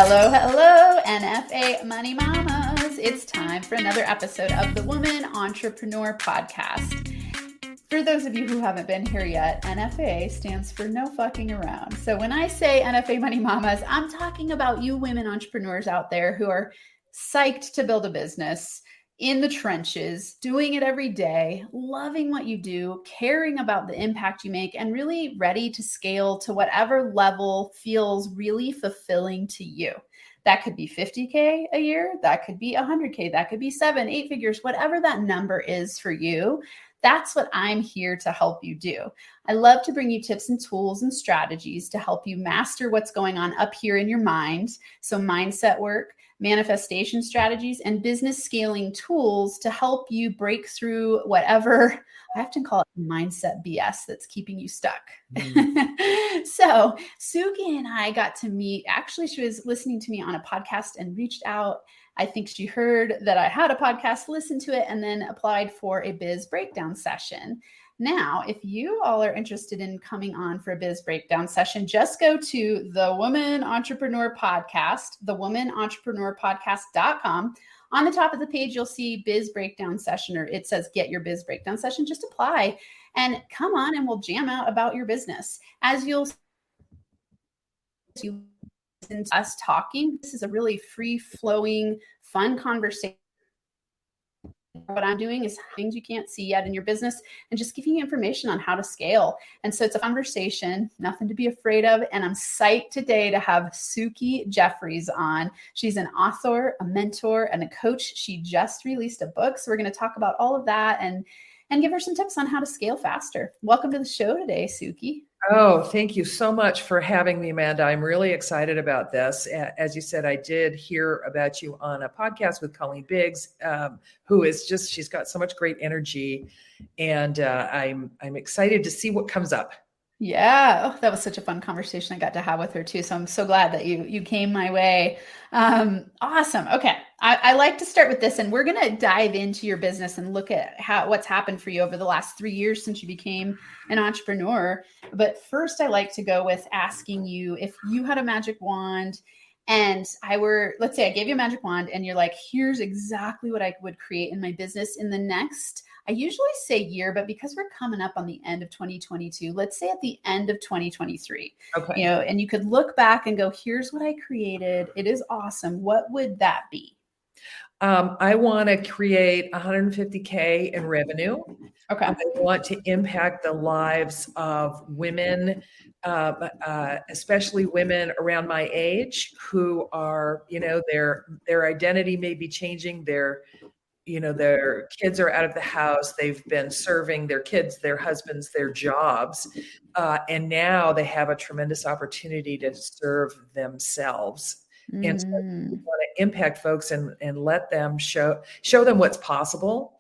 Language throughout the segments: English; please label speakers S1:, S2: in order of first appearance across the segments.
S1: Hello, hello, NFA Money Mamas. It's time for another episode of the Woman Entrepreneur Podcast. For those of you who haven't been here yet, NFA stands for no fucking around. So when I say NFA Money Mamas, I'm talking about you women entrepreneurs out there who are psyched to build a business, in the trenches, doing it every day, loving what you do, caring about the impact you make, and really ready to scale to whatever level feels really fulfilling to you. That could be 50K a year. That could be 100K. That could be 7-8 figures, whatever that number is for you. That's what I'm here to help you do. I love to bring you tips and tools and strategies to help you master what's going on up here in your mind. So mindset work, manifestation strategies, and business scaling tools to help you break through whatever, I often call it mindset BS that's keeping you stuck. So Suki and I got to meet. Actually, she was listening to me on a podcast and reached out. I think she heard that I had a podcast, listened to it, and then applied for a BIZ breakdown session. Now, if you all are interested in coming on for a BIZ breakdown session, just go to the Woman Entrepreneur Podcast, thewomanentrepreneurpodcast.com. On the top of the page, you'll see BIZ breakdown session, or it says get your BIZ breakdown session. Just apply and come on and we'll jam out about your business. As you'll listen to us talking, this is a really free-flowing, fun conversation. What I'm doing is things you can't see yet in your business and just giving you information on how to scale. And so it's a conversation, nothing to be afraid of. And I'm psyched today to have Suki Jeffreys on. She's an author, a mentor, and a coach. She just released a book. So we're going to talk about all of that and give her some tips on how to scale faster. Welcome to the show today, Suki.
S2: Oh, thank you so much for having me, Amanda. I'm really excited about this. As you said, I did hear about you on a podcast with Colleen Biggs, who is just, she's got so much great energy. And I'm excited to see what comes up.
S1: Yeah. Oh, that was such a fun conversation I got to have with her too. So I'm so glad that you came my way. Awesome. Okay. I like to start with this, and we're going to dive into your business and look at what's happened for you over the last 3 years since you became an entrepreneur. But first, I like to go with asking you if you had a magic wand and let's say I gave you a magic wand and you're like, here's exactly what I would create in my business in the next, I usually say year, but because we're coming up on the end of 2022, let's say at the end of 2023,
S2: Okay.
S1: And you could look back and go, here's what I created. It is awesome. What would that be?
S2: I want to create 150K in revenue.
S1: Okay.
S2: I want to impact the lives of women, especially women around my age who are, their identity may be changing. Their kids are out of the house. They've been serving their kids, their husbands, their jobs. And now they have a tremendous opportunity to serve themselves. And so we want to impact folks and let them show them what's possible.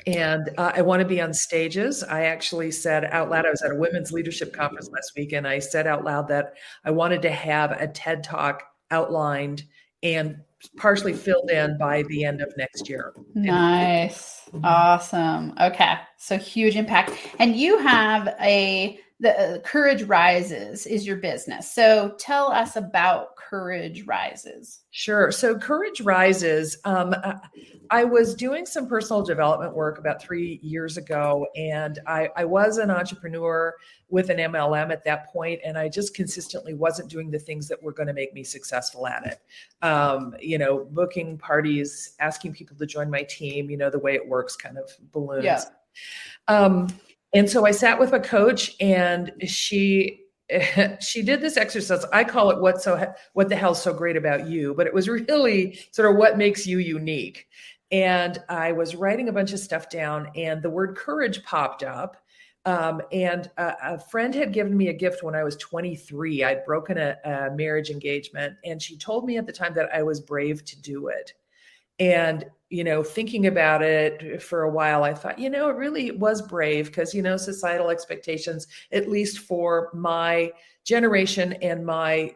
S2: And I want to be on stages. I actually said out loud, I was at a women's leadership conference last week, and I said out loud that I wanted to have a TED Talk outlined and partially filled in by the end of next year.
S1: Nice. Awesome. Okay. So huge impact. And you have the Courage Rises is your business. So tell us about Courage Rises.
S2: Sure. So Courage Rises, I was doing some personal development work about 3 years ago, and I was an entrepreneur with an MLM at that point, and I just consistently wasn't doing the things that were going to make me successful at it. Booking parties, asking people to join my team, the way it works, kind of balloons.
S1: Yeah.
S2: And so I sat with a coach, and she did this exercise. I call it what the hell's so great about you, but it was really sort of what makes you unique. And I was writing a bunch of stuff down, and the word courage popped up. And a friend had given me a gift when I was 23. I'd broken a marriage engagement, and she told me at the time that I was brave to do it. And, thinking about it for a while, I thought, it really was brave because, societal expectations, at least for my generation and my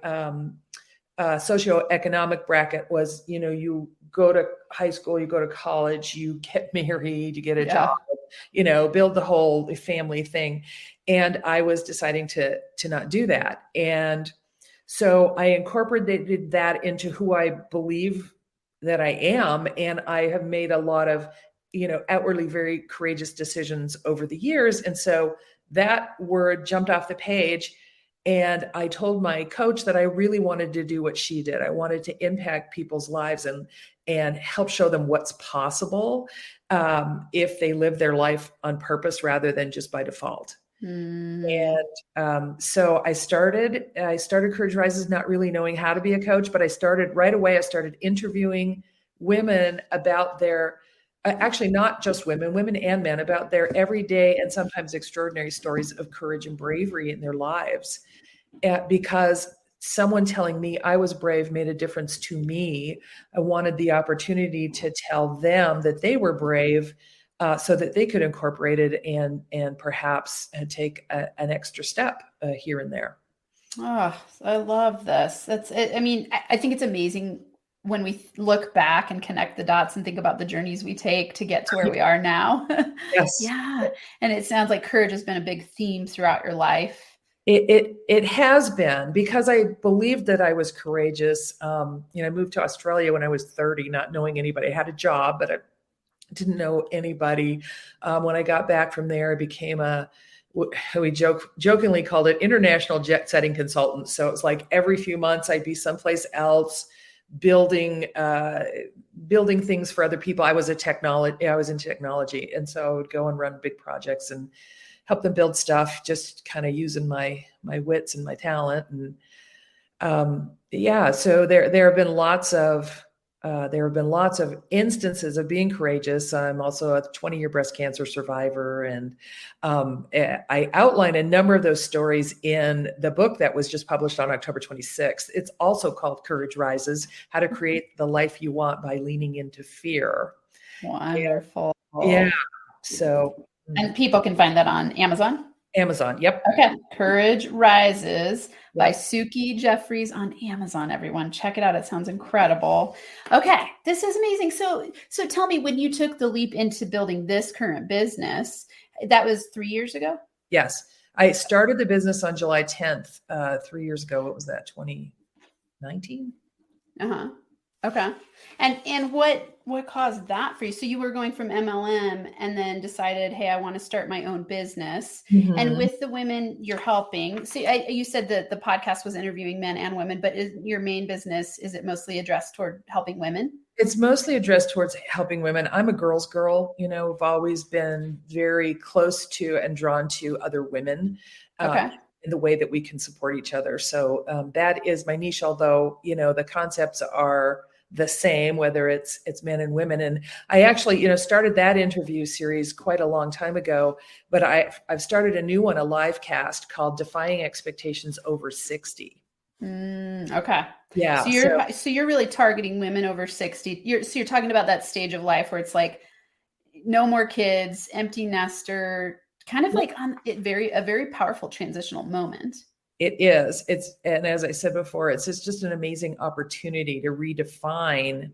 S2: socioeconomic bracket was, you go to high school, you go to college, you get married, you get a job, build the whole family thing. And I was deciding to not do that. And So I incorporated that into who I believe that I am. And I have made a lot of, outwardly very courageous decisions over the years. And so that word jumped off the page. And I told my coach that I really wanted to do what she did. I wanted to impact people's lives and help show them what's possible if they live their life on purpose rather than just by default. And so I started Courage Rises not really knowing how to be a coach, but I started right away. I started interviewing women about their, actually not just women and men, about their everyday and sometimes extraordinary stories of courage and bravery in their lives. Because someone telling me I was brave made a difference to me. I wanted the opportunity to tell them that they were brave, so that they could incorporate it and perhaps take an extra step here and there.
S1: Oh, I love this. That's it. I mean, I think it's amazing when we look back and connect the dots and think about the journeys we take to get to where we are now.
S2: Yes.
S1: Yeah. And it sounds like courage has been a big theme throughout your life.
S2: It has been, because I believed that I was courageous. I moved to Australia when I was 30, not knowing anybody. I had a job, but I didn't know anybody. When I got back from there, I became we jokingly called it international jet setting consultant. So it's like every few months I'd be someplace else building things for other people. I was in technology. And so I would go and run big projects and help them build stuff, just kind of using my wits and my talent. And so there have been lots of instances of being courageous. I'm also a 20-year breast cancer survivor. And I outline a number of those stories in the book that was just published on October 26th. It's also called Courage Rises: How to Create the Life You Want by Leaning into Fear.
S1: Wonderful.
S2: Yeah. So.
S1: And people can find that on Amazon?
S2: Amazon. Yep.
S1: Okay. Courage Rises by Suki Jeffreys on Amazon, everyone. Check it out. It sounds incredible. Okay. This is amazing. So tell me, when you took the leap into building this current business, that was 3 years ago?
S2: Yes. I started the business on July 10th, 3 years ago. What was that? 2019?
S1: Okay. And what caused that for you? So you were going from MLM and then decided, hey, I want to start my own business. Mm-hmm. And with the women you're helping, so you said that the podcast was interviewing men and women, but is your main business, is it mostly addressed toward helping women?
S2: It's mostly addressed towards helping women. I'm a girl's girl. I've always been very close to and drawn to other women. In the way that we can support each other. So that is my niche, although, the concepts are the same, whether it's men and women. And I actually, started that interview series quite a long time ago, but I've started a new one, a live cast called Defying Expectations Over 60.
S1: Okay.
S2: Yeah.
S1: So you're really targeting women over 60. You're talking about that stage of life where it's like no more kids, empty nester, kind of like a very powerful transitional moment.
S2: It is. And as I said before, it's just an amazing opportunity to redefine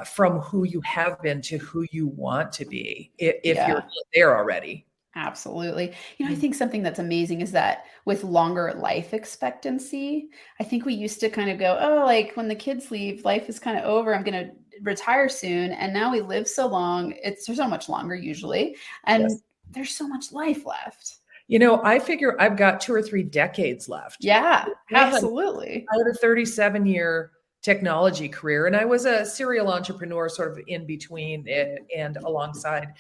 S2: from who you have been to who you want to be, if you're there already.
S1: Absolutely. I think something that's amazing is that with longer life expectancy, I think we used to kind of go, oh, like when the kids leave, life is kind of over. I'm going to retire soon. And now we live so long. It's so much longer usually. And there's so much life left.
S2: I figure I've got 2 or 3 decades left.
S1: Yeah, absolutely.
S2: I had a 37-year technology career, and I was a serial entrepreneur sort of in between and alongside.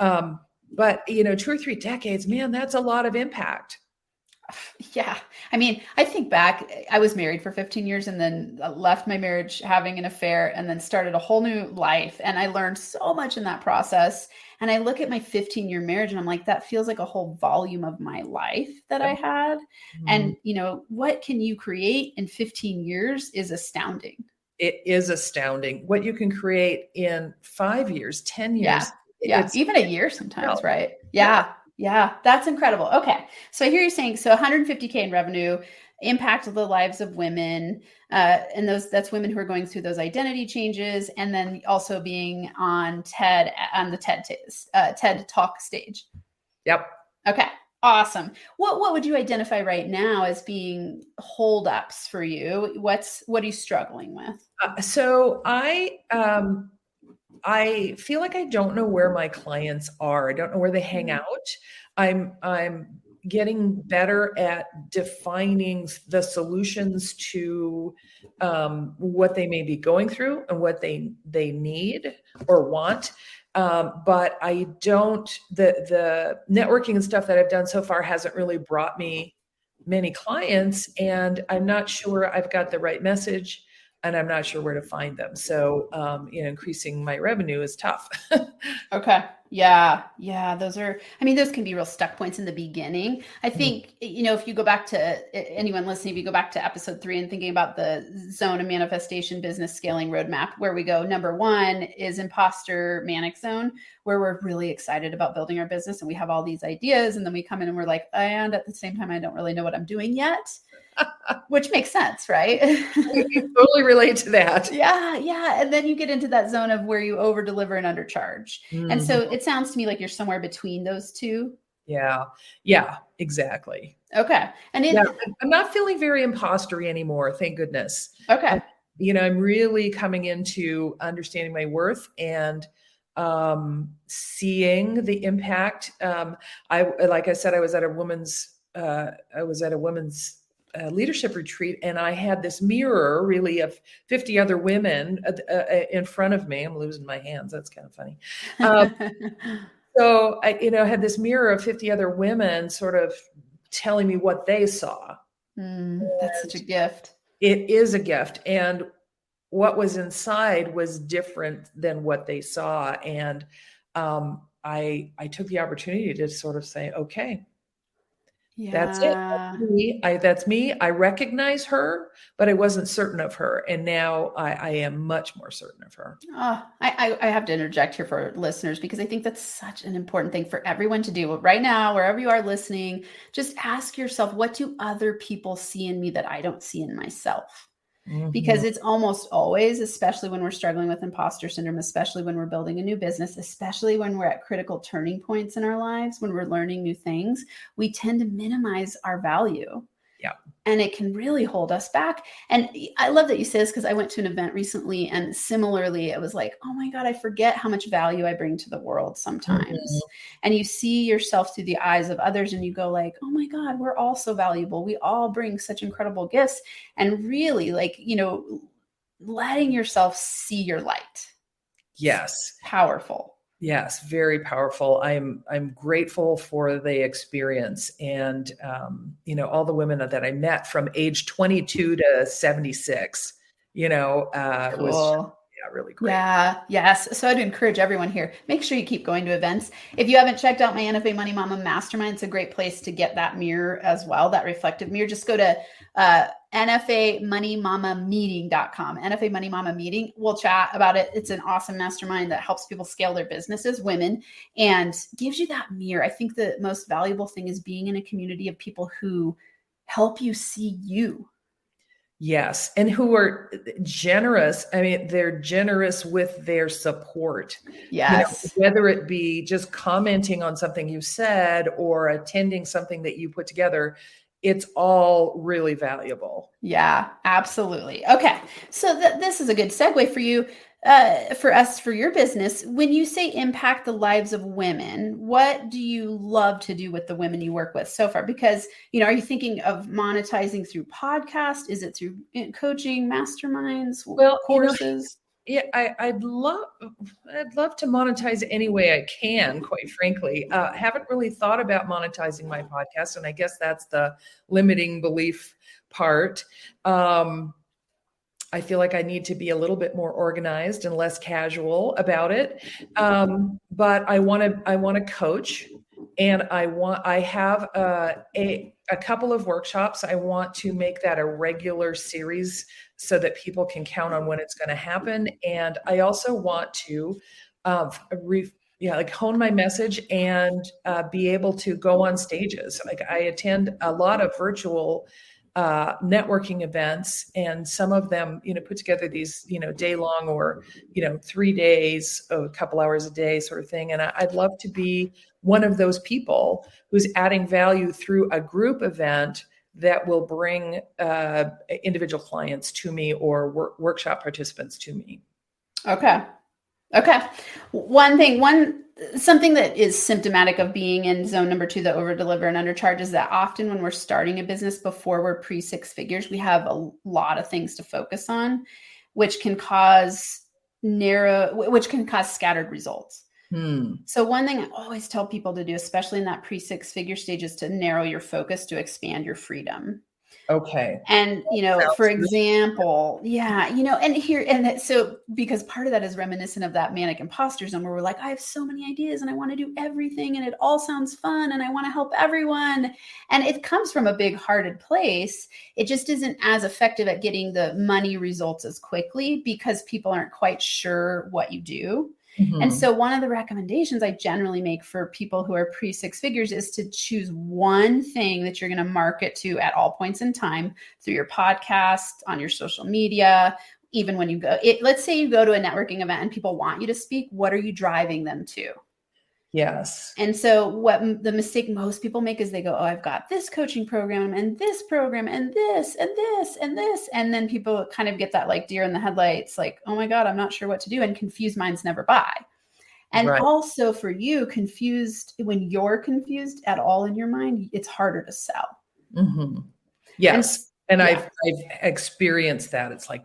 S2: But, 2 or 3 decades, man, that's a lot of impact.
S1: Yeah. I mean, I think back, I was married for 15 years and then left my marriage having an affair and then started a whole new life. And I learned so much in that process. And I look at my 15-year marriage and I'm like, that feels like a whole volume of my life that I had. Mm-hmm. And, what can you create in 15 years is astounding.
S2: It is astounding what you can create in 5 years, 10 years.
S1: Yeah. Even a year sometimes, right? Yeah, that's incredible. Okay. So I hear you saying, so 150K in revenue, impact the lives of women. And that's women who are going through those identity changes. And then also being on the TED Talk stage.
S2: Yep.
S1: Okay. Awesome. What would you identify right now as being holdups for you? What are you struggling with?
S2: So I feel like I don't know where my clients are. I don't know where they hang out. I'm getting better at defining the solutions to what they may be going through and what they need or want. But I don't, the networking and stuff that I've done so far hasn't really brought me many clients, and I'm not sure I've got the right message, and I'm not sure where to find them. So, increasing my revenue is tough.
S1: Okay. Yeah. Yeah. Those can be real stuck points in the beginning. I think, if you go back to anyone listening, if you go back to episode 3 and thinking about the zone of manifestation business scaling roadmap, where we go, number 1 is imposter manic zone, where we're really excited about building our business and we have all these ideas. And then we come in and we're like, and at the same time, I don't really know what I'm doing yet, which makes sense, right?
S2: I totally relate to that.
S1: Yeah, yeah. And then you get into that zone of where you over deliver and undercharge. And so it sounds to me like you're somewhere between those two.
S2: Yeah. Yeah, exactly.
S1: Okay. And
S2: I'm not feeling very impostery anymore. Thank goodness.
S1: Okay.
S2: I'm really coming into understanding my worth and seeing the impact. Like I said, I was at a women's leadership retreat, and I had this mirror really of 50 other women in front of me. I'm losing my hands. That's kind of funny. So I, had this mirror of 50 other women sort of telling me what they saw.
S1: That's such a gift.
S2: It is a gift. And what was inside was different than what they saw. And I took the opportunity to sort of say, okay, that's it. That's me. I recognize her, but I wasn't certain of her. And now I am much more certain of her.
S1: I have to interject here for listeners, because I think that's such an important thing for everyone to do right now, wherever you are listening. Just ask yourself, what do other people see in me that I don't see in myself? Because it's almost always, especially when we're struggling with imposter syndrome, especially when we're building a new business, especially when we're at critical turning points in our lives, when we're learning new things, we tend to minimize our value.
S2: Yeah.
S1: And it can really hold us back. And I love that you say this, because I went to an event recently, and similarly, it was like, oh my God, I forget how much value I bring to the world sometimes. And you see yourself through the eyes of others and you go like, oh my God, we're all so valuable. We all bring such incredible gifts. And really, letting yourself see your light.
S2: Yes.
S1: Powerful.
S2: Yes, very powerful. I'm grateful for the experience, and all the women that I met from age 22 to 76.
S1: Cool.
S2: Was really great.
S1: Yeah. Yes. So I'd encourage everyone here, make sure you keep going to events. If you haven't checked out my NFA Money Mama Mastermind, it's a great place to get that mirror as well, that reflective mirror. Just go to NFAMoneyMamaMeeting.com. NFA Money Mama Meeting. We'll chat about it. It's an awesome mastermind that helps people scale their businesses, women, and gives you that mirror. I think the most valuable thing is being in a community of people who help you see you.
S2: Yes. And who are generous. I mean, they're generous with their support.
S1: Yes.
S2: Whether it be just commenting on something you said or attending something that you put together, it's all really valuable.
S1: Yeah, absolutely. Okay. So this is a good segue for you, for your business. When you say impact the lives of women, what do you love to do with the women you work with so far? Because, are you thinking of monetizing through podcast? Is it through coaching, masterminds, courses?
S2: I'd love to monetize any way I can, quite frankly. Haven't really thought about monetizing my podcast, and I guess that's the limiting belief part. I feel like I need to be a little bit more organized and less casual about it. But I want to coach, and I have a couple of workshops. I want to make that a regular series so that people can count on when it's going to happen. And I also want to hone my message and be able to go on stages. Like, I attend a lot of virtual networking events, and some of them, put together these, day long or, 3 days, a couple hours a day sort of thing. And I'd love to be one of those people who's adding value through a group event that will bring individual clients to me or workshop participants to me.
S1: Okay. Something that is symptomatic of being in zone number 2, the over deliver and undercharge, is that often when we're starting a business before we're pre 6 figures, we have a lot of things to focus on, which can cause scattered results. So one thing I always tell people to do, especially in that pre 6 figure stage, is to narrow your focus to expand your freedom.
S2: Okay.
S1: And, for example, so because part of that is reminiscent of that manic imposter zone where we're like, I have so many ideas and I want to do everything and it all sounds fun and I want to help everyone. And it comes from a big hearted place. It just isn't as effective at getting the money results as quickly because people aren't quite sure what you do.
S2: Mm-hmm.
S1: And so one of the recommendations I generally make for people who are pre 6 figures is to choose one thing that you're going to market to at all points in time through your podcast, on your social media, even when you go. Let's say you go to a networking event and people want you to speak. What are you driving them to?
S2: Yes.
S1: And so what the mistake most people make is they go, oh, I've got this coaching program and this program and this and this and this. And then people kind of get that like deer in the headlights, like, oh my God, I'm not sure what to do. And confused minds never buy. And also for you, when you're confused at all in your mind, it's harder to sell.
S2: Mm-hmm. Yes. And I've experienced that. It's like,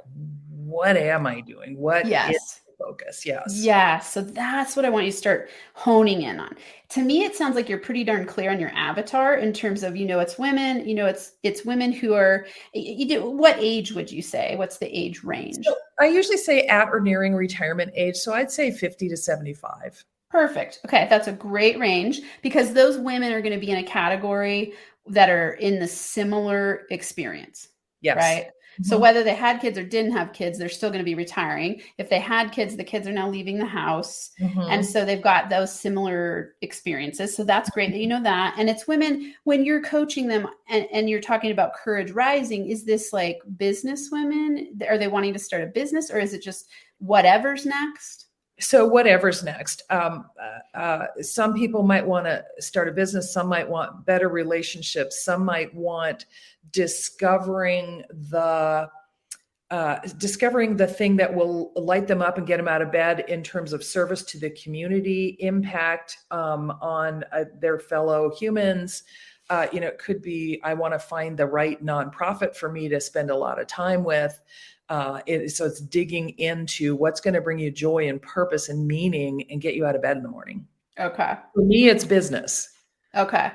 S2: what am I doing? What is focus? Yes.
S1: Yeah. So that's what I want you to start honing in on. To me, it sounds like you're pretty darn clear on your avatar in terms of, it's women, it's women who are, what age would you say? What's the age range?
S2: So I usually say at or nearing retirement age. So I'd say 50 to 75.
S1: Perfect. Okay. That's a great range because those women are going to be in a category that are in the similar experience.
S2: Yes.
S1: Right. Mm-hmm. So whether they had kids or didn't have kids, they're still going to be retiring. If they had kids, the kids are now leaving the house. Mm-hmm. And so they've got those similar experiences. So that's great that you know that. And it's women, when you're coaching them and you're talking about courage rising, is this like business women? Are they wanting to start a business or is it just whatever's next?
S2: So whatever's next. Some people might want to start a business. Some might want better relationships. Some might want discovering the thing that will light them up and get them out of bed in terms of service to the community, impact on their fellow humans. It could be, I want to find the right nonprofit for me to spend a lot of time with. So it's digging into what's going to bring you joy and purpose and meaning and get you out of bed in the morning.
S1: Okay.
S2: For me, it's business.
S1: Okay.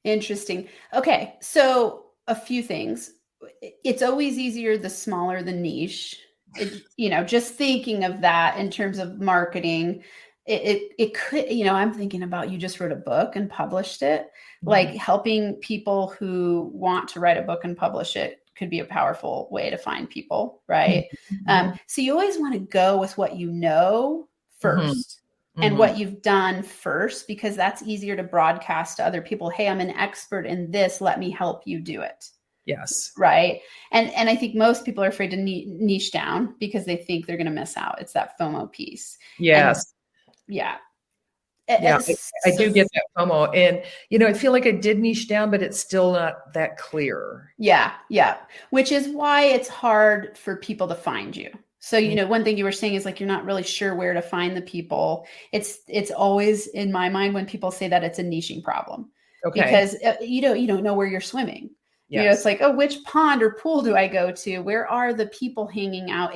S1: Interesting. Okay. So a few things. It's always easier the smaller the niche. Just thinking of that in terms of marketing, it could, I'm thinking about, you just wrote a book and published it, mm-hmm. like helping people who want to write a book and publish it could be a powerful way to find people. Right. Mm-hmm. So you always want to go with what you know first. Mm-hmm. And what you've done first, because that's easier to broadcast to other people. Hey, I'm an expert in this. Let me help you do it.
S2: Yes.
S1: Right. And I think most people are afraid to niche down because they think they're going to miss out. It's that FOMO piece.
S2: Yes.
S1: Yeah.
S2: I do get that FOMO. And, I feel like I did niche down, but it's still not that clear.
S1: Yeah. Yeah. Which is why it's hard for people to find you. So, one thing you were saying is like, you're not really sure where to find the people. It's always in my mind when people say that it's a niching problem. Okay. Because you don't know where you're swimming. Yes. It's like, oh, which pond or pool do I go to? Where are the people hanging out?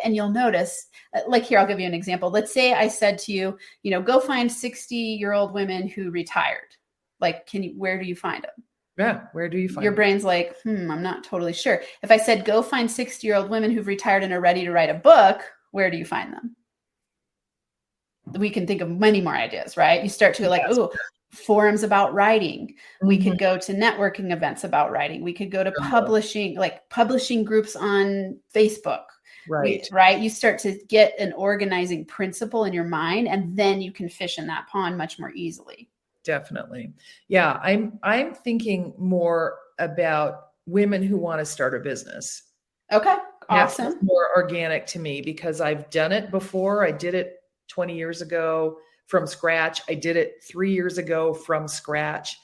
S1: And you'll notice, like here, I'll give you an example. Let's say I said to you, go find 60-year-old women who retired. Like, where do you find them?
S2: Yeah. Where do you find
S1: your brain's like, I'm not totally sure. If I said, go find 60-year-old women who've retired and are ready to write a book, where do you find them? We can think of many more ideas, right? You start to go like, oh, forums about writing. Mm-hmm. We could go to networking events about writing. We could go to publishing groups on Facebook.
S2: Right.
S1: Right. You start to get an organizing principle in your mind, and then you can fish in that pond much more easily.
S2: Definitely. Yeah. I'm thinking more about women who want to start a business.
S1: Okay.
S2: That's
S1: Awesome.
S2: more organic to me because I've done it before. I did it 20 years ago from scratch. I did it 3 years ago from scratch.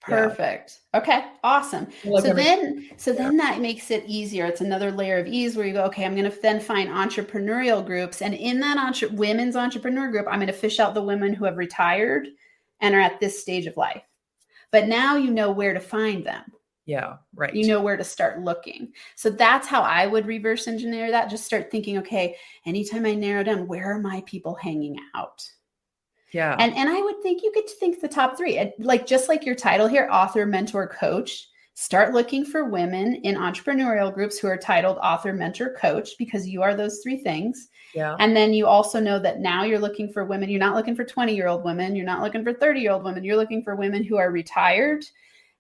S1: Perfect. Okay. Awesome. So then that makes it easier. It's another layer of ease where you go, okay, I'm going to then find entrepreneurial groups. And in that women's entrepreneur group, I'm going to fish out the women who have retired and are at this stage of life. But now you know where to find them.
S2: Yeah, right.
S1: You know where to start looking. So that's how I would reverse engineer that. Just start thinking, okay, anytime I narrow down, where are my people hanging out?
S2: Yeah.
S1: And I would think you could think the top three, like just like your title here, author, mentor, coach. Start looking for women in entrepreneurial groups who are titled author, mentor, coach, because you are those three things.
S2: Yeah.
S1: And then you also know that now you're looking for women. You're not looking for 20-year-old women. You're not looking for 30-year-old women. You're looking for women who are retired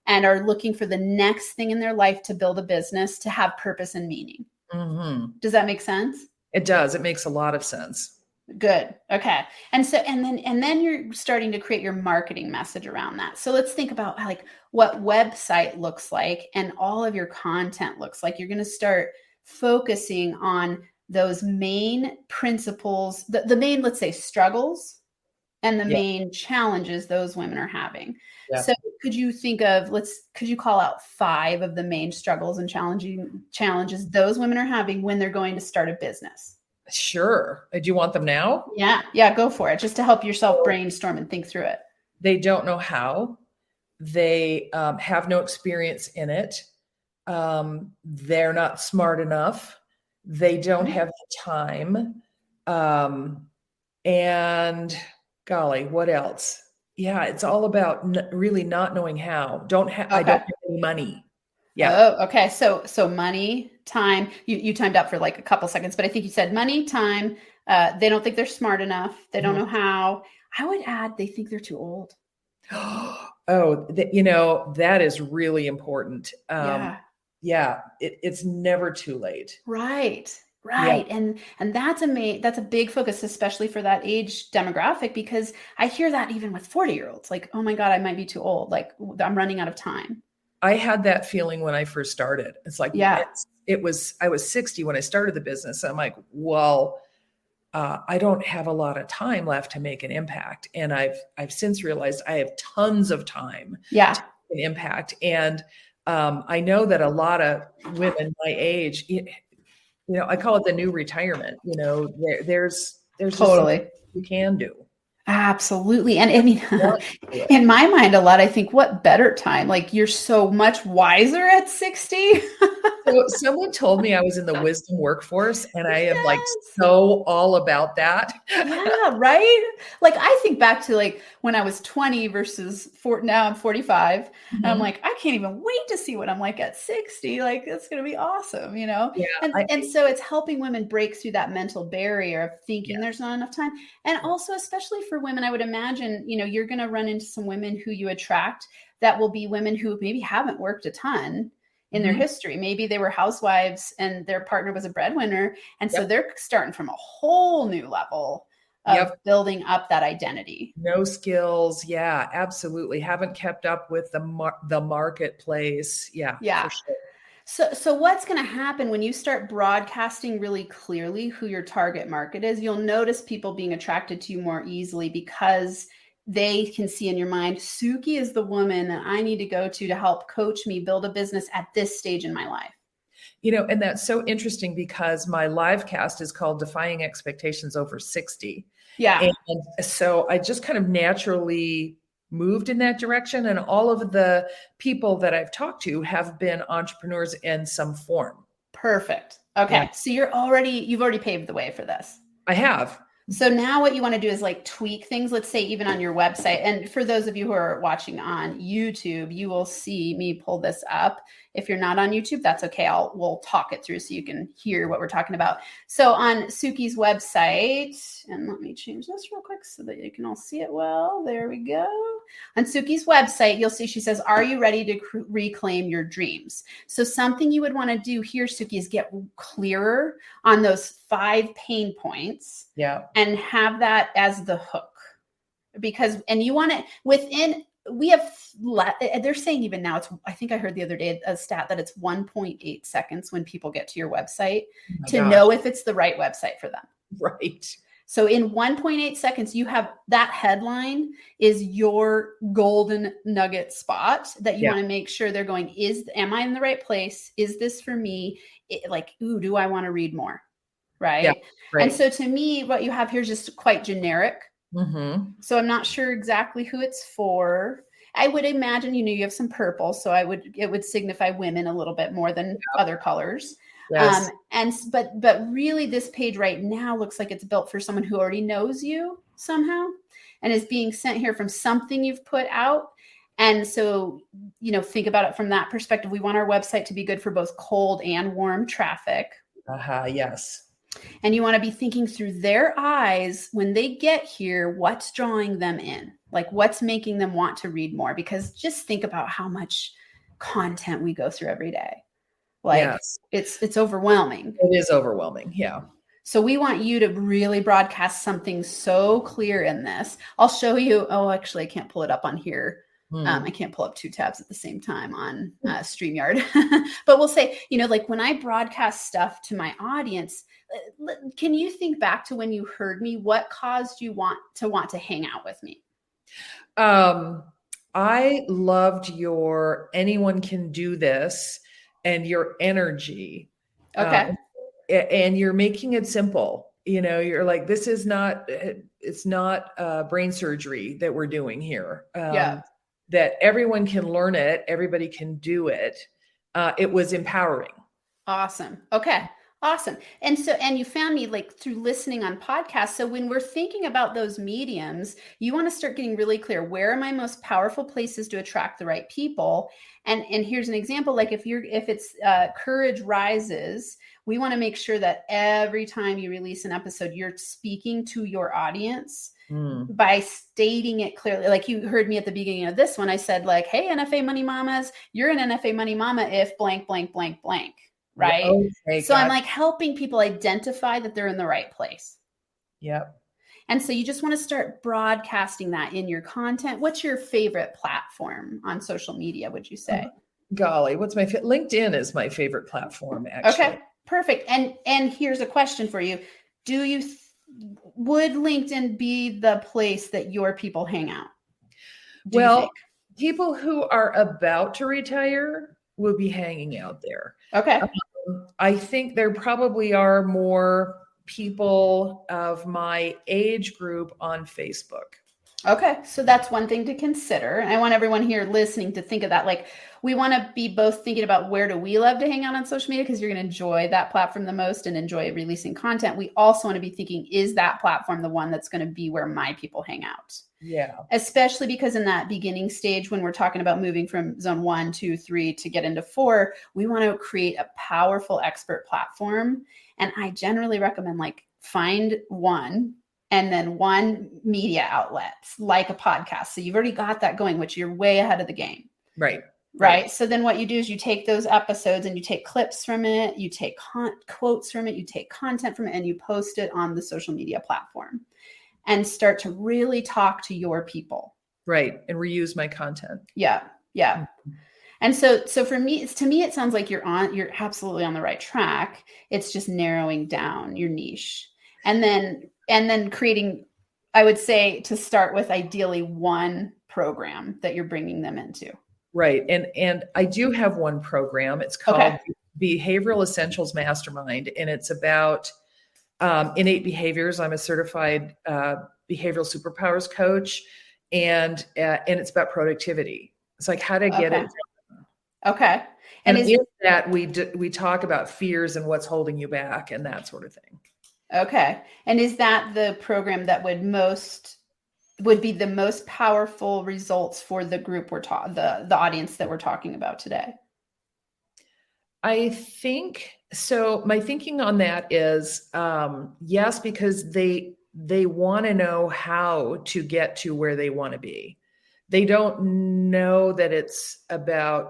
S1: and are looking for the next thing in their life to build a business, to have purpose and meaning.
S2: Mm-hmm.
S1: Does that make sense?
S2: It does. It makes a lot of sense.
S1: Good. Okay. And then you're starting to create your marketing message around that. So let's think about like what website looks like and all of your content looks like. You're going to start focusing on those main principles, the main, let's say, struggles and the main challenges those women are having. Yeah. So could you think of, could you call out 5 of the main struggles and challenges those women are having when they're going to start a business?
S2: Sure. Do you want them now?
S1: Yeah, go for it. Just to help yourself brainstorm and think through it.
S2: They don't know how. They have no experience in it. They're not smart enough. They don't have the time. And golly, what else? Yeah, it's all about really not knowing how. I don't have any money. Yeah.
S1: Oh, okay. So money, time. You timed out for like a couple seconds, but I think you said money, time. They don't think they're smart enough. They don't know how. I would add, they think they're too old.
S2: Oh, that is really important. It's never too late.
S1: Right. Yeah. And that's a big focus, especially for that age demographic, because I hear that even with 40-year-olds, like, oh my God, I might be too old. Like I'm running out of time.
S2: I had that feeling when I first started. It's like, I was 60 when I started the business. I'm like, well, I don't have a lot of time left to make an impact. And I've since realized I have tons of time to make an impact. And I know that a lot of women my age, I call it the new retirement. There's totally you can do.
S1: Absolutely. And I mean, in my mind, a lot, I think, what better time? Like you're so much wiser at 60.
S2: So someone told me I was in the wisdom workforce, and I am like so all about that.
S1: Yeah, right? Like I think back to like when I was 20 versus now I'm 45. And I'm like, I can't even wait to see what I'm like at 60. Like that's going to be awesome, Yeah. And so it's helping women break through that mental barrier of thinking there's not enough time. And also, especially for women, I would imagine, you're going to run into some women who you attract that will be women who maybe haven't worked a ton in their history. Maybe they were housewives and their partner was a breadwinner. And so they're starting from a whole new level of building up that identity.
S2: No skills. Yeah, absolutely. Haven't kept up with the marketplace. Yeah. For
S1: sure. So what's going to happen when you start broadcasting really clearly who your target market is? You'll notice people being attracted to you more easily because they can see in your mind, Suki is the woman that I need to go to help coach me build a business at this stage in my life.
S2: And that's so interesting because my live cast is called Defying Expectations Over 60.
S1: Yeah.
S2: And so I just kind of naturally moved in that direction. And all of the people that I've talked to have been entrepreneurs in some form.
S1: Perfect. Okay. Yeah. So you've already paved the way for this.
S2: I have.
S1: So now what you want to do is like tweak things, let's say even on your website. And for those of you who are watching on YouTube, you will see me pull this up. If you're not on YouTube, that's okay. We'll talk it through so you can hear what we're talking about. So on Suki's website, and let me change this real quick so that you can all see it well. There we go. On Suki's website, you'll see she says, are you ready to reclaim your dreams? So something you would want to do here, Suki, is get clearer on those 5 pain points.
S2: Yeah.
S1: And have that as the hook. And you want it we have, they're saying even now, I think I heard the other day a stat that it's 1.8 seconds when people get to your website to know if it's the right website for them.
S2: Right.
S1: So in 1.8 seconds, you have that headline is your golden nugget spot that you want to make sure they're going, am I in the right place? Is this for me? Do I want to read more? Right.
S2: Yeah, right.
S1: And so to me, what you have here is just quite generic.
S2: Mm-hmm.
S1: So I'm not sure exactly who it's for. I would imagine, you have some purple. So it would signify women a little bit more than other colors.
S2: Yes.
S1: But really this page right now looks like it's built for someone who already knows you somehow and is being sent here from something you've put out. And so, think about it from that perspective. We want our website to be good for both cold and warm traffic.
S2: Yes.
S1: And you want to be thinking through their eyes when they get here, what's drawing them in? Like what's making them want to read more? Because just think about how much content we go through every day. It's overwhelming.
S2: It is overwhelming. Yeah.
S1: So we want you to really broadcast something so clear in this. I'll show you. Oh, actually, I can't pull it up on here. I can't pull up two tabs at the same time on StreamYard. But we'll say, when I broadcast stuff to my audience, can you think back to when you heard me? What caused you want to hang out with me?
S2: I loved your anyone can do this and your energy.
S1: Okay.
S2: And you're making it simple. You're like, it's not brain surgery that we're doing here. That everyone can learn it. Everybody can do it. It was empowering.
S1: Awesome. Okay. Awesome. And you found me through listening on podcasts. So when we're thinking about those mediums, you want to start getting really clear. Where are my most powerful places to attract the right people? And here's an example. Like if it's Courage Rises, we want to make sure that every time you release an episode, you're speaking to your audience by stating it clearly. Like you heard me at the beginning of this one, I said hey, NFA Money Mamas, you're an NFA Money Mama if blank, blank, blank, blank. Right. Okay, so I'm helping people identify that they're in the right place.
S2: Yep.
S1: And so you just want to start broadcasting that in your content. What's your favorite platform on social media, would you say?
S2: Golly, what's my LinkedIn is my favorite platform, actually.
S1: Okay, perfect. And here's a question for you. Would LinkedIn be the place that your people hang out?
S2: People who are about to retire will be hanging out there.
S1: Okay.
S2: I think there probably are more people of my age group on Facebook.
S1: Okay. So that's one thing to consider. And I want everyone here listening to think of that. We want to be both thinking about where do we love to hang out on social media because you're going to enjoy that platform the most and enjoy releasing content. We also want to be thinking, is that platform the one that's going to be where my people hang out?
S2: Yeah.
S1: Especially because in that beginning stage, when we're talking about moving from zone 1, 2, 3 to get into 4, we want to create a powerful expert platform. And I generally recommend find one and then one media outlet, like a podcast. So you've already got that going, which you're way ahead of the game. Right. So then what you do is you take those episodes and you take clips from it, you take quotes from it, you take content from it, and you post it on the social media platform and start to really talk to your people.
S2: Right. And reuse my content.
S1: Yeah. Yeah. And so to me, it sounds like you're absolutely on the right track. It's just narrowing down your niche and then creating, I would say, to start with, ideally one program that you're bringing them into.
S2: Right. And I do have one program. It's called Behavioral Essentials Mastermind. And it's about innate behaviors. I'm a certified behavioral superpowers coach. And it's about productivity. It's how to get it done.
S1: Okay.
S2: And in that we talk about fears and what's holding you back and that sort of thing.
S1: Okay. And is that the program that would be the most powerful results for the group the audience that we're talking about today?
S2: I think so. My thinking on that is yes, because they want to know how to get to where they want to be. They don't know that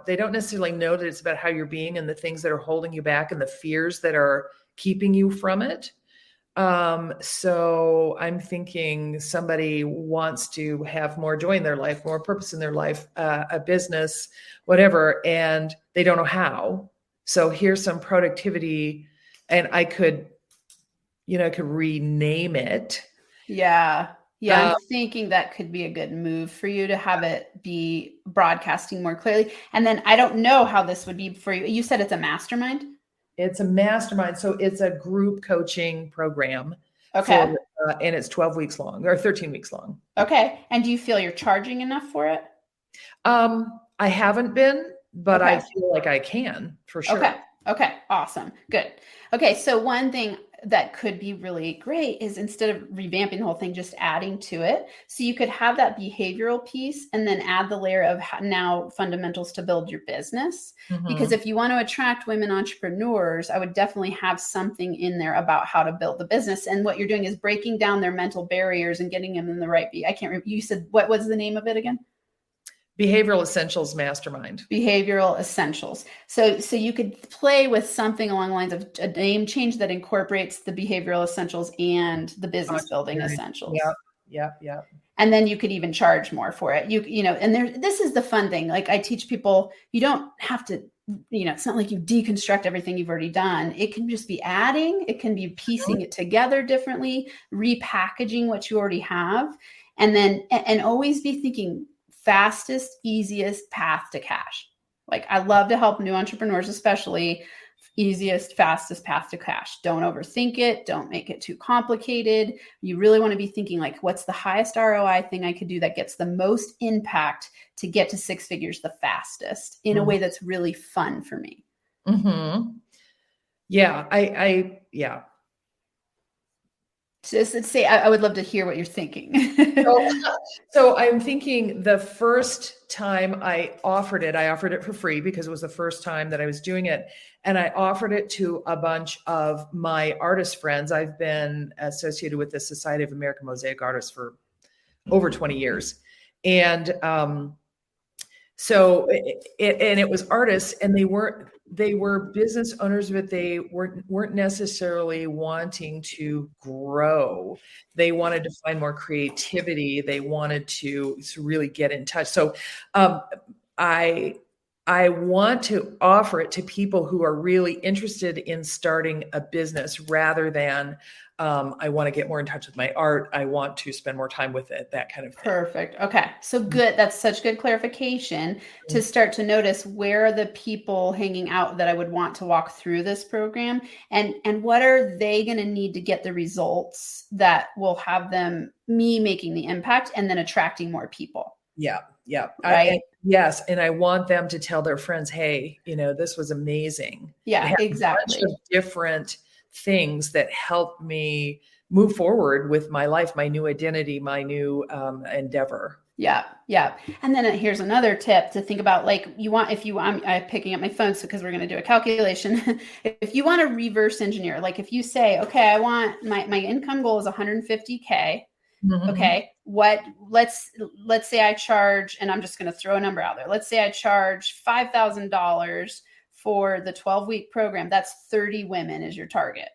S2: they don't necessarily know that it's about how you're being and the things that are holding you back and the fears that are keeping you from it. So I'm thinking somebody wants to have more joy in their life, more purpose in their life, a business, whatever, and they don't know how. So here's some productivity, and I could rename it.
S1: Yeah. Yeah, I'm
S2: Uh,
S1: thinking that could be a good move for you to have it be broadcasting more clearly. And then I don't know how this would be for you. You said it's a mastermind?
S2: It's a mastermind. So it's a group coaching program
S1: Okay.
S2: and it's 12 weeks long or 13 weeks long.
S1: Okay. And do you feel you're charging enough for it?
S2: I haven't been, but I
S1: Okay.
S2: feel like I can for sure.
S1: Okay. Okay. Awesome. Good. Okay. So one thing that could be really great is instead of revamping the whole thing, just adding to it. So you could have that behavioral piece and then add the layer of now fundamentals to build your business. Because if you want to attract women entrepreneurs, I would definitely have something in there about how to build the business. And what you're doing is breaking down their mental barriers and getting them in the right. I can't remember. You said, what was the name of it again?
S2: Behavioral Essentials Mastermind.
S1: Behavioral Essentials. So you could play with something along the lines of a name change that incorporates the behavioral essentials and the business building essentials.
S2: Yeah.
S1: And then you could even charge more for it. And this is the fun thing. Like I teach people, you don't have to, it's not like you deconstruct everything you've already done. It can just be adding, it can be piecing it together differently, repackaging what you already have, and always be thinking fastest, easiest path to cash. Like I love to help new entrepreneurs, especially easiest, fastest path to cash. Don't overthink it. Don't make it too complicated. You really want to be thinking like, what's the highest ROI thing I could do that gets the most impact to get to six figures the fastest in a way that's really fun for me.
S2: Yeah. Yeah.
S1: Just say, I would love to hear what you're thinking.
S2: So I'm thinking the first time I offered it for free because it was the first time that I was doing it. And I offered it to a bunch of my artist friends. I've been associated with the Society of American Mosaic Artists for over 20 years. And it was artists, and they were business owners, but they weren't necessarily wanting to grow. They wanted to find more creativity. They wanted to really get in touch. So I want to offer it to people who are really interested in starting a business rather than I want to get more in touch with my art. I want to spend more time with it, that kind of thing.
S1: Perfect. Okay. So good. That's such good clarification to start to notice where are the people hanging out that I would want to walk through this program, and what are they going to need to get the results that will have me making the impact and then attracting more people.
S2: Yeah.
S1: Right.
S2: Yes. And I want them to tell their friends, hey, this was amazing.
S1: Yeah, exactly.
S2: A bunch of different things that help me move forward with my life, my new identity, my new endeavor.
S1: Yeah. And then here's another tip to think about. Like I'm picking up my phone because we're going to do a calculation. If you want to reverse engineer, like if you say, okay, I want my income goal is 150K. Okay. Let's say I charge, and I'm just going to throw a number out there. Let's say I charge $5,000 for the 12-week program. That's 30 women is your target.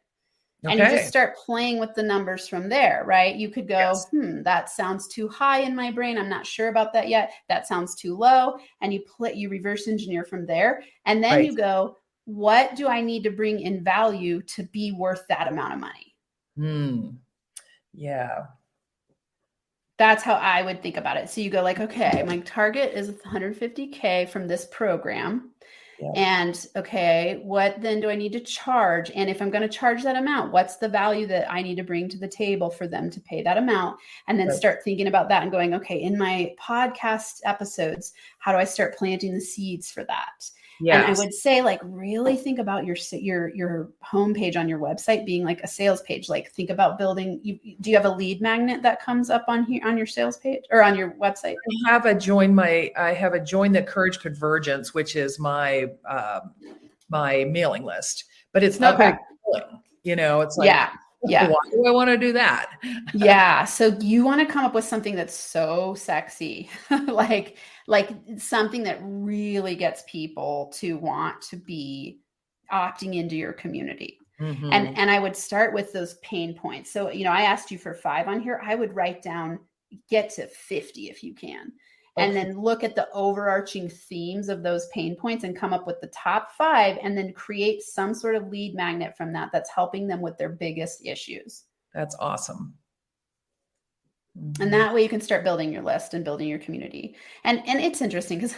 S1: Okay. And you just start playing with the numbers from there, right? You could go, that sounds too high in my brain. I'm not sure about that yet. That sounds too low. And you reverse engineer from there. And then you go, what do I need to bring in value to be worth that amount of money?
S2: Yeah.
S1: That's how I would think about it. So you go like, okay, my target is 150K from this program. Yeah. And okay, what then do I need to charge? And if I'm going to charge that amount, what's the value that I need to bring to the table for them to pay that amount? And then start thinking about that and going, okay, in my podcast episodes, how do I start planting the seeds for that? Yes. And I would say, like, really think about your homepage on your website being like a sales page. Like, think about building. Do you have a lead magnet that comes up on here on your sales page or on your website?
S2: I have a join the Courage Convergence, which is my my mailing list, but it's not very appealing. It's like, why do I want to do that?
S1: Yeah. So you want to come up with something that's so sexy, like something that really gets people to want to be opting into your community. And I would start with those pain points. So, I asked you for 5 on here. I would write down, get to 50 if you can. And then look at the overarching themes of those pain points and come up with the top 5, and then create some sort of lead magnet from that that's helping them with their biggest issues.
S2: That's awesome.
S1: And that way you can start building your list and building your community. And it's interesting because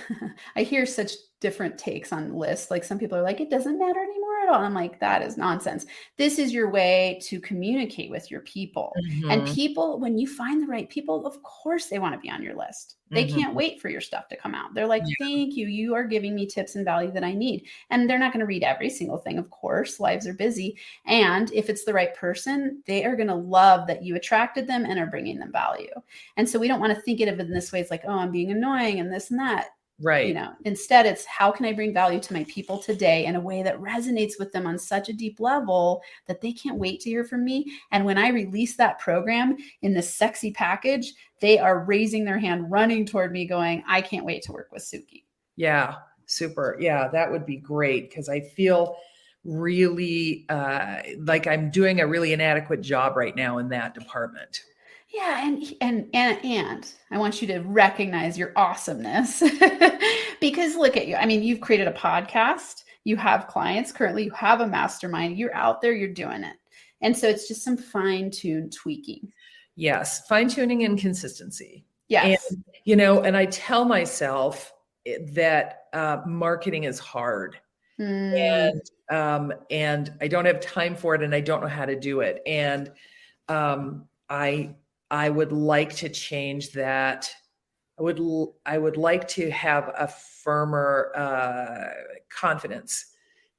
S1: I hear such different takes on lists. Like some people are like, it doesn't matter anymore at all. I'm like, that is nonsense. This is your way to communicate with your people. And people, when you find the right people, of course they want to be on your list. They can't wait for your stuff to come out. They're like, thank you. You are giving me tips and value that I need. And they're not going to read every single thing. Of course, lives are busy. And if it's the right person, they are going to love that you attracted them and are bringing them value. And so we don't want to think of it in this way. It's like, oh, I'm being annoying and this and that.
S2: Right.
S1: Instead, it's how can I bring value to my people today in a way that resonates with them on such a deep level that they can't wait to hear from me. And when I release that program in this sexy package, they are raising their hand, running toward me going, I can't wait to work with Suki.
S2: Yeah. Super. Yeah, that would be great. Cause I feel really like I'm doing a really inadequate job right now in that department.
S1: Yeah. And I want you to recognize your awesomeness because look at you. I mean, you've created a podcast, you have clients currently, you have a mastermind, you're out there, you're doing it. And so it's just some fine-tuned tweaking.
S2: Yes. Fine-tuning and consistency.
S1: Yes.
S2: And, and I tell myself that marketing is hard and I don't have time for it and I don't know how to do it. And I would like to change that. I would like to have a firmer confidence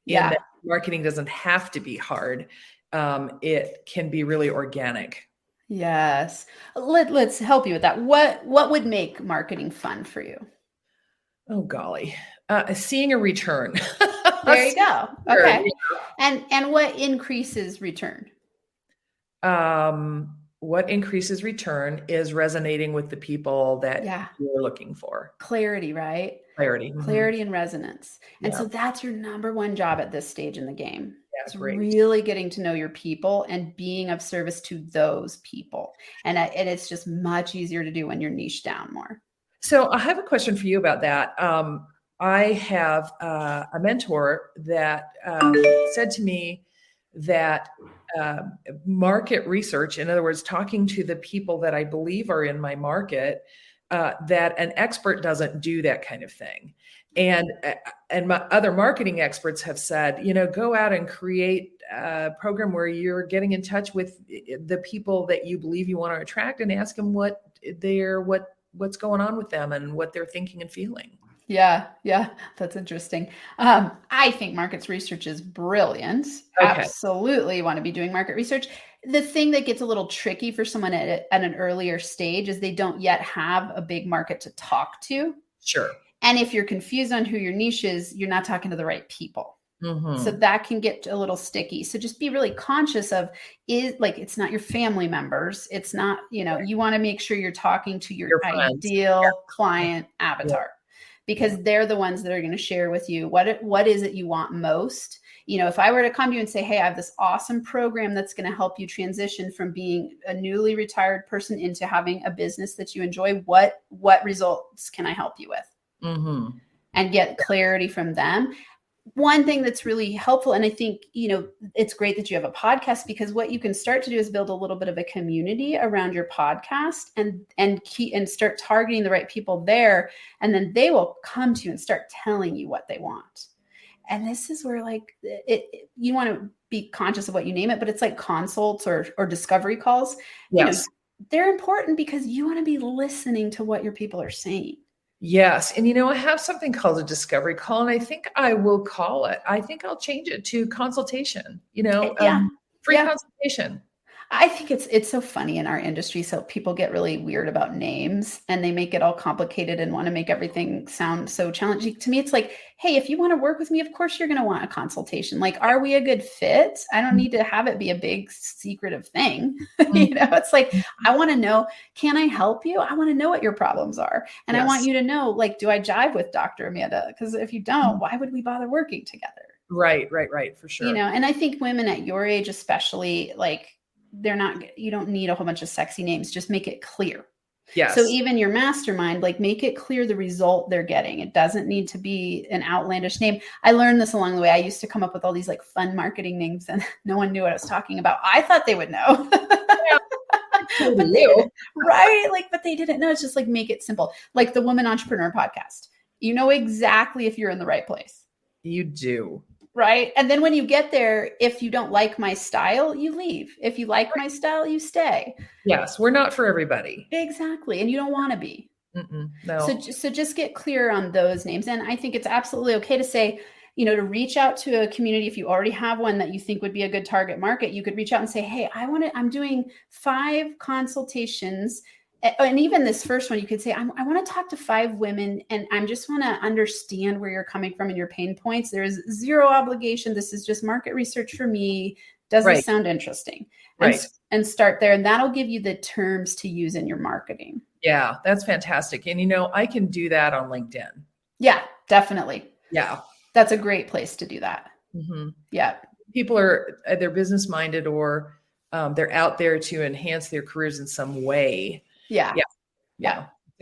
S2: in that marketing doesn't have to be hard. It can be really organic.
S1: Yes. Let's help you with that. What would make marketing fun for you?
S2: Oh, golly. Seeing a return.
S1: There you go. Okay. And what increases return?
S2: What increases return is resonating with the people that you're looking for.
S1: Clarity, right? Clarity and resonance. And so that's your number one job at this stage in the game. It's really getting to know your people and being of service to those people. And it's just much easier to do when you're niche down more.
S2: So I have a question for you about that. I have a mentor that said to me that market research, in other words, talking to the people that I believe are in my market, that an expert doesn't do that kind of thing. And my other marketing experts have said, go out and create a program where you're getting in touch with the people that you believe you want to attract and ask them what's going on with them and what they're thinking and feeling.
S1: Yeah, that's interesting. I think markets research is brilliant. Okay. Absolutely, you want to be doing market research. The thing that gets a little tricky for someone at an earlier stage is they don't yet have a big market to talk to.
S2: Sure.
S1: And if you're confused on who your niche is, you're not talking to the right people. So that can get a little sticky. So just be really conscious of it's not your family members. It's not, you want to make sure you're talking to your ideal client avatar. Because they're the ones that are going to share with you what is it you want most. If I were to come to you and say, hey, I have this awesome program that's going to help you transition from being a newly retired person into having a business that you enjoy, what results can I help you with? And get clarity from them. One thing that's really helpful, and I think, it's great that you have a podcast, because what you can start to do is build a little bit of a community around your podcast and start targeting the right people there. And then they will come to you and start telling you what they want. And this is where you want to be conscious of what you name it, but it's like consults or discovery calls.
S2: Yes.
S1: They're important because you want to be listening to what your people are saying.
S2: Yes. And, I have something called a discovery call, and I think I will call it. I think I'll change it to consultation, free consultation.
S1: I think it's so funny in our industry. So people get really weird about names and they make it all complicated and want to make everything sound so challenging. To me, it's like, hey, if you want to work with me, of course, you're going to want a consultation. Like, are we a good fit? I don't need to have it be a big secretive thing. It's like, I want to know, can I help you? I want to know what your problems are. And I want you to know, do I jive with Dr. Amanda? Because if you don't, why would we bother working together?
S2: Right. For
S1: You
S2: sure.
S1: know, and I think women at your age, especially, like, you don't need a whole bunch of sexy names. Just make it clear. So
S2: Yes.
S1: even your mastermind, like, make it clear the result they're getting. It doesn't need to be an outlandish name. I learned this along the way. I used to come up with all these like fun marketing names and no one knew what I was talking about. I thought they would know.
S2: So
S1: But
S2: do
S1: they,
S2: you.
S1: right? Like, but they didn't know. It's just like, make it simple. Like the Woman Entrepreneur podcast. You know exactly if you're in the right place.
S2: You do.
S1: Right. And then when you get there, if you don't like my style, you leave. If you like my style, you stay.
S2: Yes. We're not for everybody.
S1: Exactly. And you don't want to be.
S2: No.
S1: So just get clear on those names. And I think it's absolutely okay to say, you know, to reach out to a community. If you already have one that you think would be a good target market, you could reach out and say, hey, I'm doing 5 consultations. And even this first one, you could say, I want to talk to 5 women and I just want to understand where you're coming from and your pain points. There is zero obligation. This is just market research for me. Does this sound interesting? And start there. And that'll give you the terms to use in your marketing.
S2: Yeah, that's fantastic. And, you know, I can do that on LinkedIn.
S1: Yeah, definitely.
S2: Yeah.
S1: That's a great place to do that. Yeah.
S2: People they're business minded or they're out there to enhance their careers in some way. Yeah.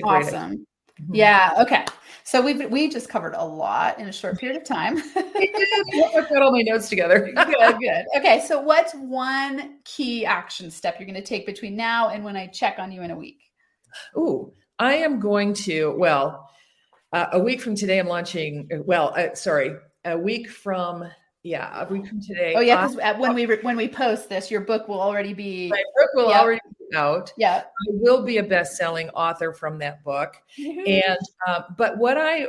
S1: Awesome. Yeah. Okay. So we just covered a lot in a short period of time.
S2: I've got all my notes together.
S1: Good. Okay. So what's one key action step you're going to take between now and when I check on you in a week?
S2: Ooh, I am going to, a week from today, I'm launching, a week from today.
S1: Oh yeah. Because when we post this, your book will already be.
S2: My book will already be out.
S1: Yeah.
S2: I will be a best-selling author from that book. And, but what I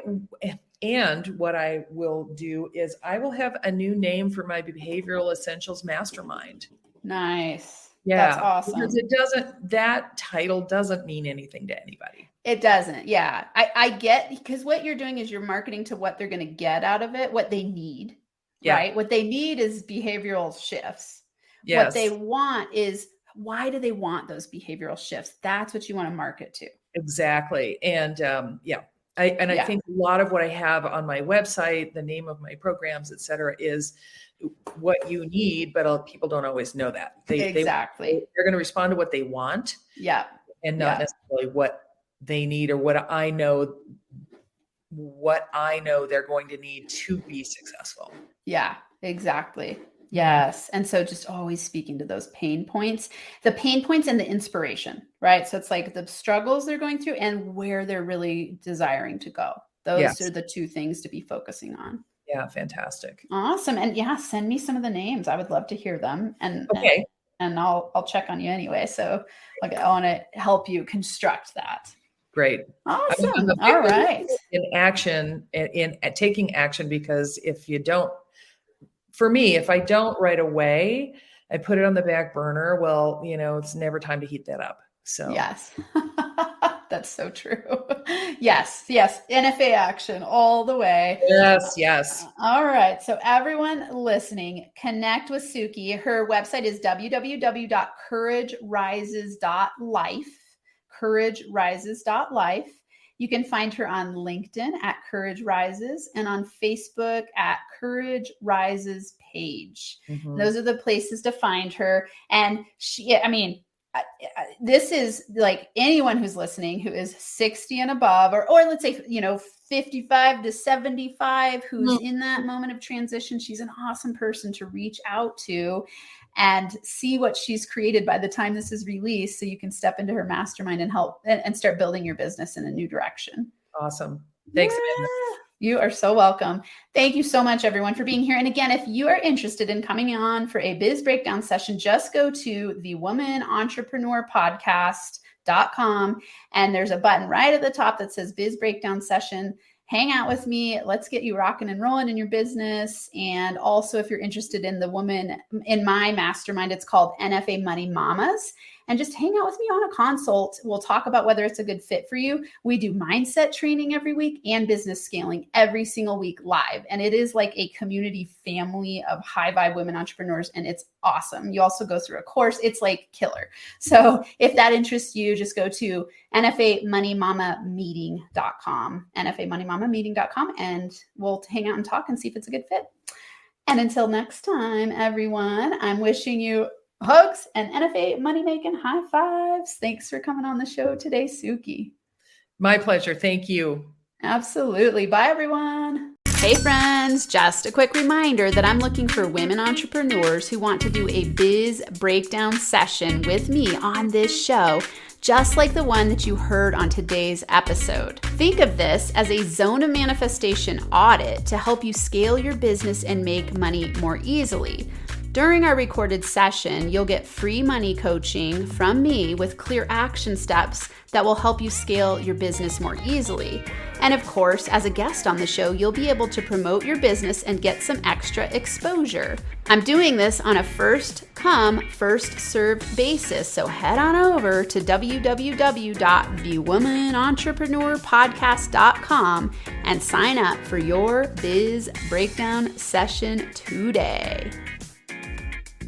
S2: will do is I will have a new name for my Behavioral Essentials Mastermind.
S1: Nice.
S2: Yeah.
S1: That's awesome.
S2: Because that title doesn't mean anything to anybody.
S1: It doesn't. Yeah. I get, because what you're doing is you're marketing to what they're going to get out of it, what they need, right? What they need is behavioral shifts. Yes. What they want is, why do they want those behavioral shifts? That's what you want to market to.
S2: Exactly. And I think a lot of what I have on my website, the name of my programs, et cetera, is what you need, but people don't always know that. They're going to respond to what they want.
S1: Yeah.
S2: And not necessarily what they need or what I know they're going to need to be successful.
S1: Yeah, exactly. Yes. And so just always speaking to those pain points, and the inspiration, right? So it's like the struggles they're going through and where they're really desiring to go. Those are the 2 things to be focusing on.
S2: Yeah. Fantastic.
S1: Awesome. And send me some of the names. I would love to hear them. And I'll check on you anyway. So I want to help you construct that.
S2: Great.
S1: Awesome. All right.
S2: In action, in taking action, because if I don't right away, I put it on the back burner. Well, it's never time to heat that up. So
S1: yes, that's so true. Yes. NFA action all the way.
S2: Yes.
S1: All right. So everyone listening, connect with Suki. Her website is www.couragerises.life. couragerises.life. You can find her on LinkedIn at Courage Rises and on Facebook at Courage Rises page. Those are the places to find her. And this is like anyone who's listening who is 60 and above, or let's say, 55 to 75, who's in that moment of transition. She's an awesome person to reach out to and see what she's created by the time this is released, so you can step into her mastermind and help and start building your business in a new direction.
S2: Awesome. Thanks, Amanda.
S1: You are so welcome. Thank you so much, everyone, for being here. And again, if you are interested in coming on for a biz breakdown session, just go to the womanentrepreneurpodcast.com. And there's a button right at the top that says Biz Breakdown Session. Hang out with me. Let's get you rocking and rolling in your business. And also, if you're interested in the woman in my mastermind, it's called NFA Money Mamas. And just hang out with me on a consult. We'll talk about whether it's a good fit for you. We do mindset training every week and business scaling every single week live. And it is like a community family of high vibe women entrepreneurs. And it's awesome. You also go through a course. It's like killer. So if that interests you, just go to nfamoneymamameeting.com, nfamoneymamameeting.com, and we'll hang out and talk and see if it's a good fit. And until next time, everyone, I'm wishing you hugs and NFA money-making high fives. Thanks for coming on the show today, Suki.
S2: My pleasure. Thank you.
S1: Absolutely. Bye, everyone. Hey, friends. Just a quick reminder that I'm looking for women entrepreneurs who want to do a biz breakdown session with me on this show, just like the one that you heard on today's episode. Think of this as a zone of manifestation audit to help you scale your business and make money more easily. During our recorded session, you'll get free money coaching from me with clear action steps that will help you scale your business more easily. And of course, as a guest on the show, you'll be able to promote your business and get some extra exposure. I'm doing this on a first come, first served basis. So head on over to www.thewomanentrepreneurpodcast.com and sign up for your Biz Breakdown session today.